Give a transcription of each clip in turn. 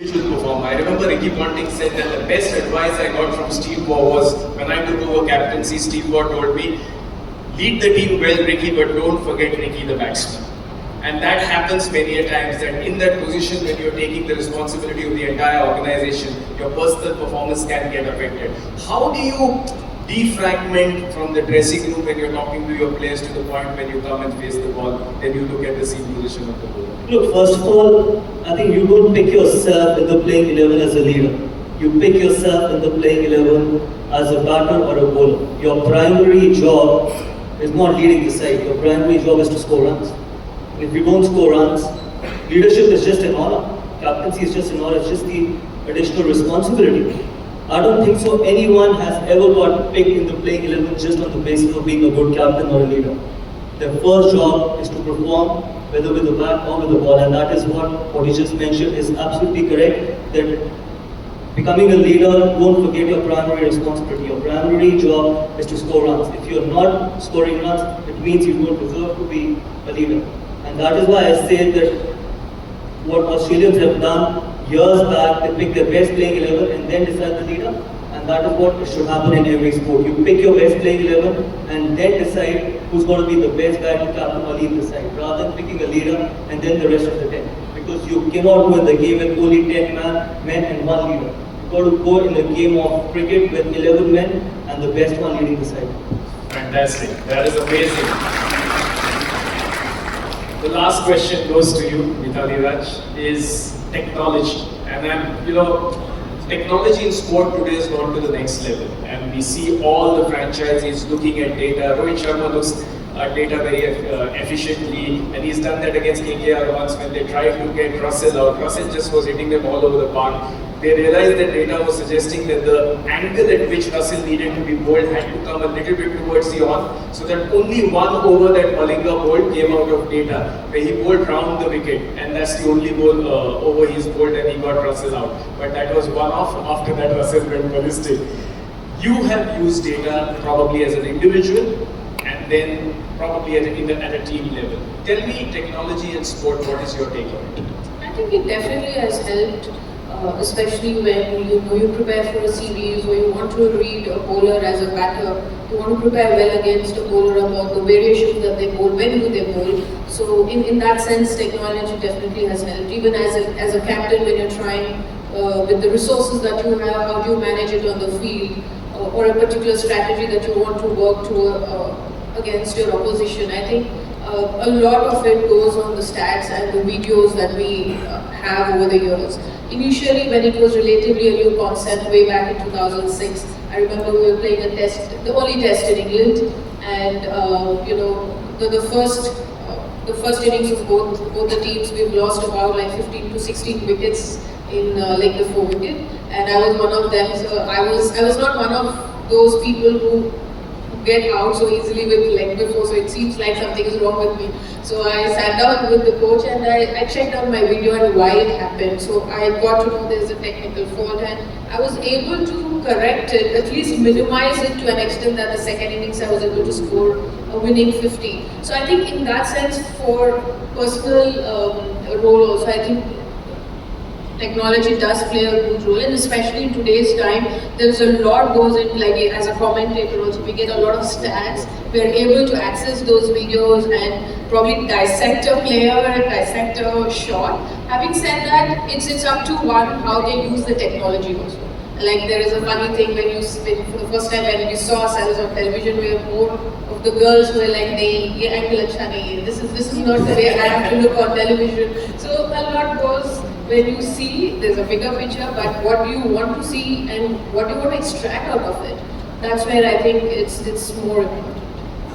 individual performer. I remember Ricky Ponting said that the best advice I got from Steve Waugh was when I took over captaincy. Steve Waugh told me, lead the team well, Ricky, but don't forget Ricky the batsman. And that happens many a times, that in that position when you're taking the responsibility of the entire organization, your personal performance can get affected. How do you defragment from the dressing room when you're talking to your players to the point when you come and face the ball, then you look at the seam position of the bowler? Look, first of all, I think you don't pick yourself in the playing 11 as a leader. You pick yourself in the playing 11 as a batter or a bowler. Your primary job is not leading the side. Your primary job is to score runs. If you don't score runs, leadership is just an honor. Captaincy is just an honor. It's just the additional responsibility. I don't think so anyone has ever got picked in the playing 11 just on the basis of being a good captain or a leader. Their first job is to perform, whether with the bat or with the ball, and that is what you just mentioned is absolutely correct. That becoming a leader, don't forget your primary responsibility. Your primary job is to score runs. If you're not scoring runs, it means you don't deserve to be a leader. And that is why I say that what Australians have done years back, they pick their best playing 11 and then decide the leader. And that is what should happen in every sport. You pick your best playing 11 and then decide who's going to be the best guy to captain or lead the side, rather than picking a leader and then the rest of the 10. Because you cannot win the game with only 10 men and one leader. You've got to go in a game of cricket with 11 men and the best one leading the side. Fantastic. That is amazing. The last question goes to you, Mithali Raj, is technology. And technology in sport today has gone to the next level. And we see all the franchises looking at data. Rohit Sharma looks at data very efficiently, and he's done that against KKR once when they tried to get Russell out. Russell just was hitting them all over the park. They realized that data was suggesting that the angle at which Russell needed to be bowled had to come a little bit towards the on, so that only one over that Malinga bowled came out of data, where he bowled round the wicket, and that's the only ball over he's bowled, and he got Russell out. But that was one off. After that, Russell went ballistic. You have used data probably as an individual, and then probably at a team level. Tell me, technology in sport, what is your take on it? I think it definitely has helped. Especially when you prepare for a series or you want to read a bowler as a batter, you want to prepare well against a bowler about the variations that they bowl, when do they bowl. So in that sense, technology definitely has helped. Even as a captain, when you're trying with the resources that you have, how do you manage it on the field, or a particular strategy that you want to work to against your opposition. I think a lot of it goes on the stats and the videos that we have over the years. Initially, when it was relatively a new concept way back in 2006, I remember we were playing a test, the only test in England, and the first innings of both the teams, we've lost about like 15 to 16 wickets in like the 4 wicket, and I was one of them. So I was not one of those people who get out so easily with leg before, so it seems like something is wrong with me. So I sat down with the coach and I checked out my video and why it happened. So I got to know there's a technical fault, and I was able to correct it, at least minimize it to an extent that the second innings I was able to score a winning 50. So I think in that sense, for personal role also, I think technology does play a huge role, and especially in today's time, there's a lot goes in, like as a commentator also, we get a lot of stats. We are able to access those videos and probably dissect a player and dissect a shot. Having said that, it's up to one how they use the technology also. Like there is a funny thing when for the first time when you saw ourselves on television, we have more of the girls who are like, "Nahi, ye angle acha nahi hai. This is not the way I have to look on television." So a lot goes when you see there's a bigger picture, but what you want to see and what you want to extract out of it, that's where I think it's more important.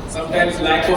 Sometimes lack of